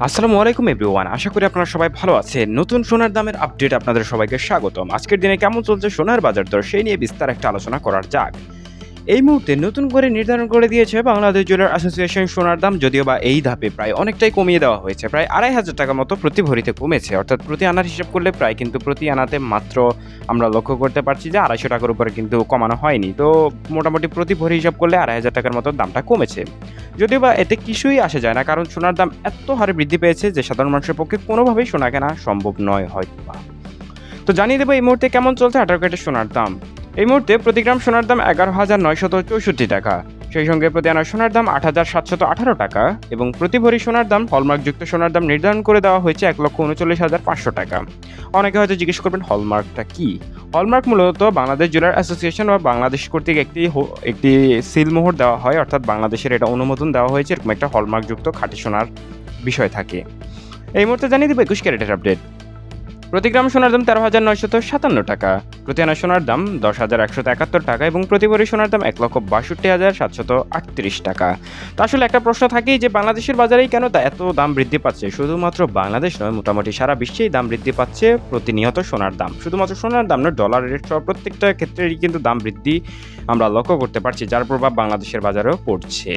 আসসালামু আলাইকুম এভরিওয়ান, আশা করি আপনারা সবাই ভালো আছেন। নতুন সোনার দামের আপডেট আপনাদের সবাইকে স্বাগতম। আজকের দিনে কেমন চলছে সোনার বাজার দর সেই নিয়ে বিস্তার একটা আলোচনা করার যাক। এই মুহূর্তে নতুন করে নির্ধারণ করে দিয়েছে বাংলাদেশ জুয়েলার অ্যাসোসিয়েশন সোনার দাম, যদিও বা এই ধাপে প্রায় অনেকটাই কমিয়ে দেওয়া হয়েছে। প্রায় ২৫০০ টাকা মতো প্রতি ভরিতে কমেছে, অর্থাৎ প্রতি আনার হিসাব করলে প্রায় কিন্তু প্রতি আনাতে মাত্র আমরা লক্ষ্য করতে পারছি যে ২৫০ টাকার উপরে কিন্তু কমানো হয়নি। তো মোটামুটি প্রতি ভরি হিসাব করলে ২৫০০ টাকার মতো দামটা কমেছে, যদিও বা এতে কিছুই আসে যায় না, কারণ সোনার দাম এত হারে বৃদ্ধি পেয়েছে যে সাধারণ মানুষের পক্ষে কোনোভাবেই সোনা কেনা সম্ভব নয় হয়তো বা। তো জানিয়ে দেবো এই মুহূর্তে কেমন চলছে ১৮ ক্যারেটের সোনার দাম। এই মুহূর্তে প্রতি গ্রাম সোনার দাম ১১,৯৬৪ টাকা, সেই সঙ্গে প্রতি আনা সোনার দাম ৮,৭১৮ টাকা এবং প্রতি ভরি সোনার দাম হলমার্কযুক্ত সোনার দাম নির্ধারণ করে দেওয়া হয়েছে ১,৩৯,৫০০ টাকা। অনেকে হয়তো জিজ্ঞেস করবেন হলমার্কটা কি। হলমার্ক মূলত বাংলাদেশ জুয়েলার অ্যাসোসিয়েশন বা বাংলাদেশ কর্তৃক একটি সিলমোহর দেওয়া হয়, অর্থাৎ বাংলাদেশের এটা অনুমোদন দেওয়া হয়েছে এরকম একটা হলমার্কযুক্ত খাঁটি সোনার বিষয় থাকে। এই মুহূর্তে জানিয়ে দেবো ২১ ক্যারেটের আপডেট। প্রতি গ্রাম সোনার দাম ১৩,৯৫৭ টাকা, প্রতি আনা সোনার দাম ১০,১৭১ টাকা এবং প্রতি ভরি সোনার দাম ১,৬২,৭৩৮ টাকা। তা আসলে একটা প্রশ্ন থাকেই যে বাংলাদেশের বাজারেই কেন তা এত দাম বৃদ্ধি পাচ্ছে। শুধুমাত্র বাংলাদেশ নয়, মোটামুটি সারা বিশ্বেই দাম বৃদ্ধি পাচ্ছে প্রতিনিয়ত সোনার দাম। শুধুমাত্র সোনার দাম নয়, ডলার রেট সহ প্রত্যেকটা ক্ষেত্রেই কিন্তু দাম বৃদ্ধি আমরা লক্ষ্য করতে পারছি, যার প্রভাব বাংলাদেশের বাজারেও পড়ছে।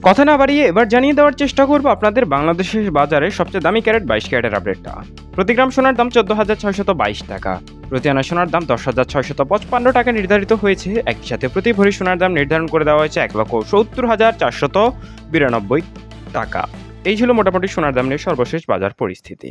কথা না বাড়িয়ে এবার জানিয়ে দেওয়ার চেষ্টা করবো আপনাদের বাংলাদেশের বাজারে সবচেয়ে দামি ক্যারেট ২২ ক্যারেটের আপডেটটা। প্রতি গ্রাম সোনার দাম ১৪,৬২২ টাকা, প্রতি আনা সোনার দাম ১০,৬৫৫ টাকা নির্ধারিত হয়েছে। একই সাথে প্রতি ভরি সোনার দাম নির্ধারণ করে দেওয়া হয়েছে ১,৭০,৪৯২ টাকা। এই ছিল মোটামুটি সোনার দাম নিয়ে সর্বশেষ বাজার পরিস্থিতি।